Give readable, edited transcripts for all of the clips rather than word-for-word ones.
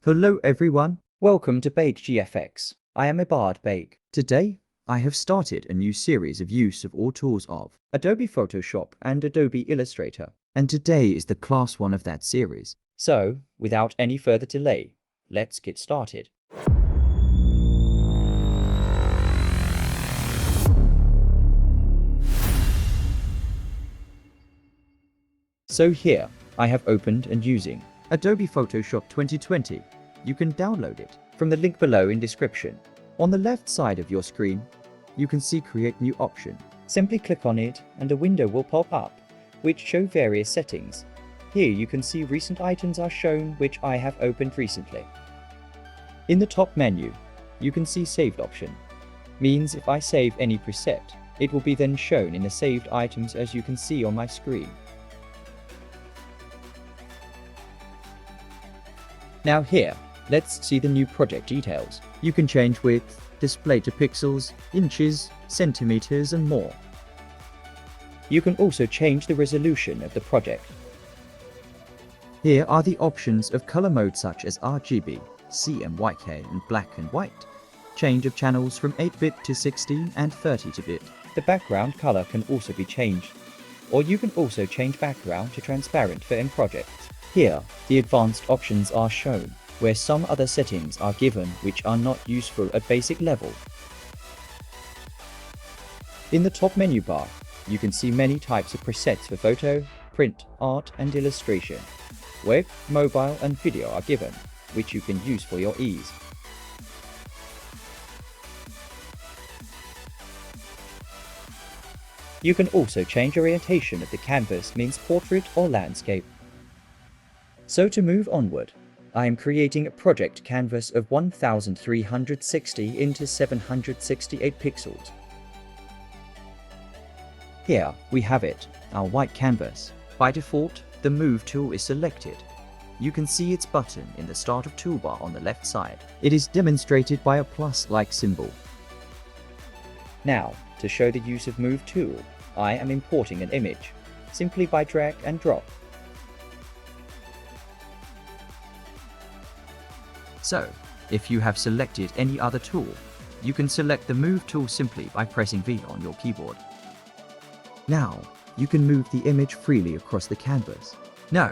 Hello everyone, Welcome to BAIG GFX. I am BAIG. today I have started a new series of use of all tools of Adobe Photoshop and Adobe Illustrator. and today is the class 1 of that series. So, without any further delay, let's get started. So here, I have opened and using Adobe Photoshop 2020. You can download it. from the link below in description. On the left side of your screen, you can see Create New option. Simply click on it and a window will pop up, which show various settings. Here you can see recent items are shown which I have opened recently. In the top menu, you can see Saved option. Means if I save any preset, it will be then shown in the saved items as you can see on my screen. Now here, let's see the new project details. You can change width, display to pixels, inches, centimeters and more. You can also change the resolution of the project. Here are the options of color mode such as RGB, CMYK and black and white. Change of channels from 8-bit to 16 and 32-bit. The background color can also be changed, or you can also change background to transparent for in projects. Here, the advanced options are shown, where some other settings are given which are not useful at basic level. In the top menu bar, you can see many types of presets for photo, print, art and illustration. Web, mobile and video are given, which you can use for your ease. You can also change orientation of the canvas, means portrait or landscape. So to move onward, I am creating a project canvas of 1360 into 768 pixels. Here we have it, our white canvas. By default, the Move tool is selected. You can see its button in the Start of toolbar on the left side. It is demonstrated by a plus-like symbol. Now, to show the use of Move tool, I am importing an image, simply by drag and drop. So, if you have selected any other tool, you can select the Move tool simply by pressing V on your keyboard. Now, you can move the image freely across the canvas. Now,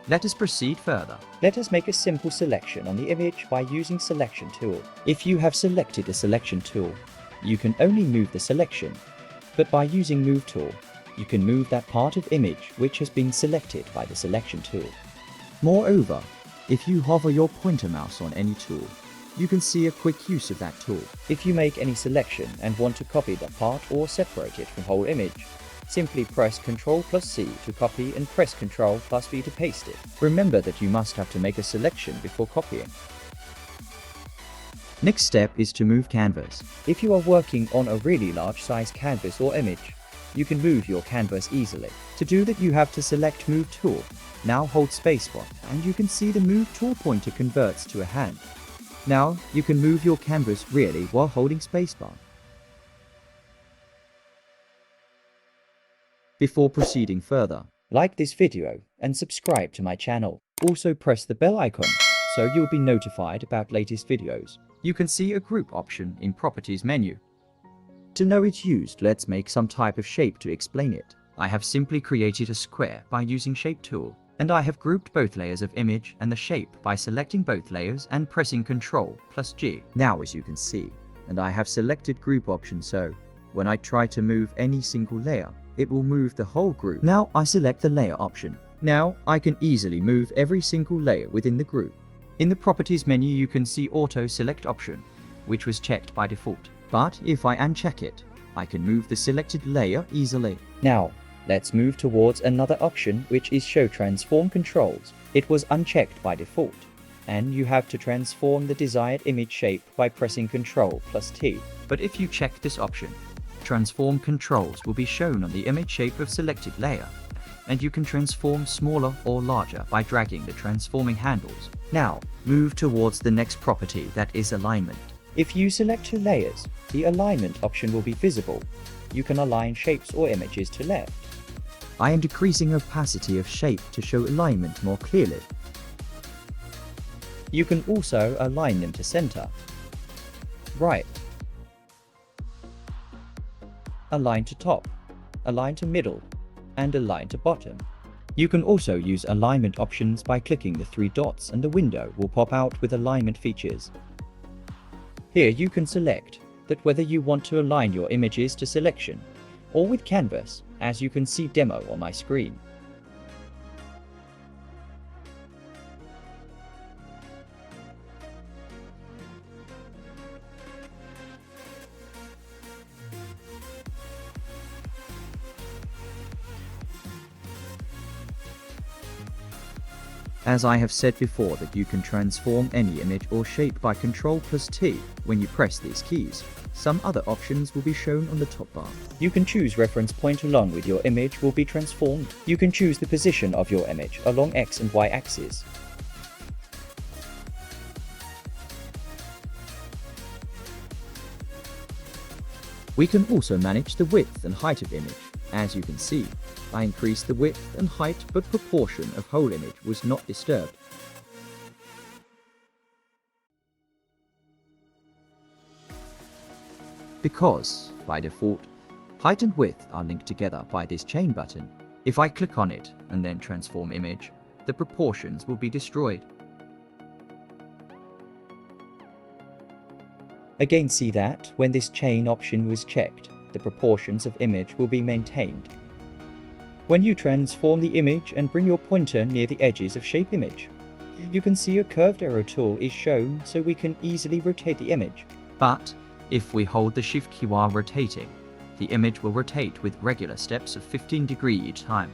let us proceed further. Let us make a simple selection on the image by using Selection tool. If you have selected a selection tool, you can only move the selection, but by using Move tool, you can move that part of image which has been selected by the Selection tool. Moreover, if you hover your pointer mouse on any tool, you can see a quick use of that tool. If you make any selection and want to copy that part or separate it from whole image, simply press Ctrl+C to copy and press Ctrl+V to paste it. Remember that you must have to make a selection before copying. Next step is to move canvas. If you are working on a really large size canvas or image, you can move your canvas easily. To do that, you have to select Move tool. Now hold spacebar and you can see the Move tool pointer converts to a hand. Now you can move your canvas really while holding spacebar. Before proceeding further, like this video and subscribe to my channel. Also press the bell icon so you'll be notified about latest videos. You can see a group option in Properties menu. To know its use, let's make some type of shape to explain it. I have simply created a square by using Shape tool. And I have grouped both layers of image and the shape by selecting both layers and pressing Ctrl+G. Now as you can see, and I have selected group option, so when I try to move any single layer, it will move the whole group. Now I select the layer option. Now I can easily move every single layer within the group. In the Properties menu you can see Auto Select option, which was checked by default. But if I uncheck it, I can move the selected layer easily. Now, let's move towards another option, which is Show Transform Controls. It was unchecked by default, and you have to transform the desired image shape by pressing Ctrl+T. But if you check this option, Transform Controls will be shown on the image shape of selected layer, and you can transform smaller or larger by dragging the transforming handles. Now, move towards the next property, that is Alignment. If you select two layers, the Alignment option will be visible. You can align shapes or images to left. I am decreasing opacity of shape to show alignment more clearly. You can also align them to center, right, align to top, align to middle, and align to bottom. You can also use alignment options by clicking the three dots and a window will pop out with alignment features. Here you can select that whether you want to align your images to selection or with canvas, as you can see demo on my screen. As I have said before that you can transform any image or shape by Ctrl+T when you press these keys. Some other options will be shown on the top bar. You can choose reference point along with your image will be transformed. You can choose the position of your image along X and Y axis. We can also manage the width and height of image. As you can see, I increased the width and height, but proportion of whole image was not disturbed. Because, by default, height and width are linked together by this chain button. If I click on it and then transform image, the proportions will be destroyed. Again, see that when this chain option was checked, the proportions of image will be maintained. When you transform the image and bring your pointer near the edges of shape image, you can see a curved arrow tool is shown so we can easily rotate the image. But if we hold the shift key while rotating, the image will rotate with regular steps of 15 degrees each time.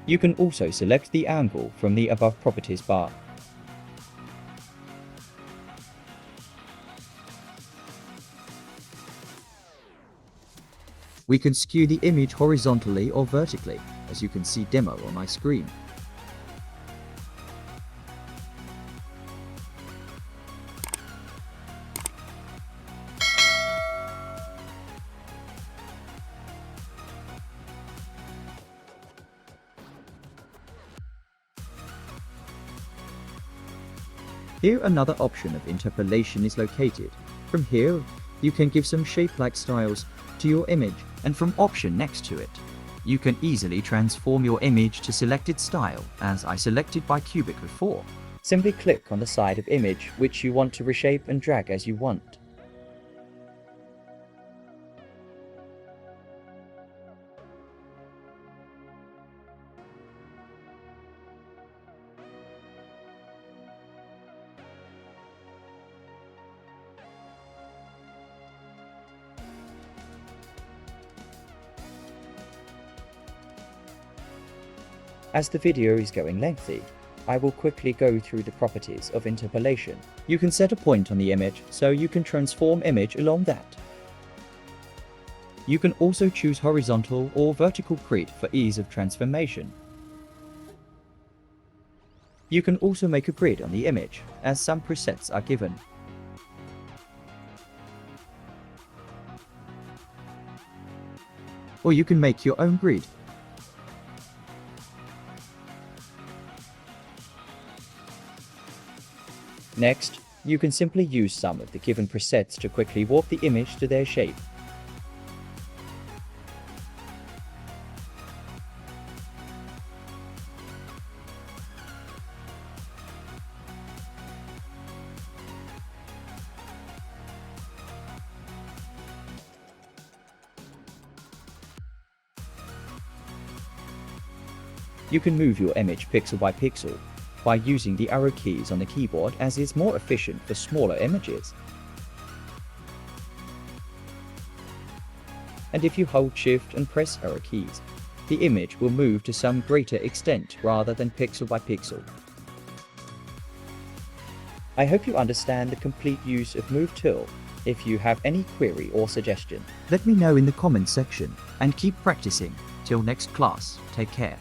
You can also select the angle from the above properties bar. We can skew the image horizontally or vertically, as you can see demo on my screen. Here another option of interpolation is located. From here, you can give some shape-like styles to your image, and from option next to it, you can easily transform your image to selected style, as I selected by cubic before. Simply click on the side of image which you want to reshape and drag as you want. As the video is going lengthy, I will quickly go through the properties of interpolation. You can set a point on the image so you can transform image along that. You can also choose horizontal or vertical grid for ease of transformation. You can also make a grid on the image, as some presets are given. Or you can make your own grid. Next, you can simply use some of the given presets to quickly warp the image to their shape. You can move your image pixel by pixel by using the arrow keys on the keyboard, as is more efficient for smaller images. And if you hold Shift and press arrow keys, the image will move to some greater extent rather than pixel by pixel. I hope you understand the complete use of Move tool. If you have any query or suggestion, let me know in the comments section, and keep practicing. Till next class, take care.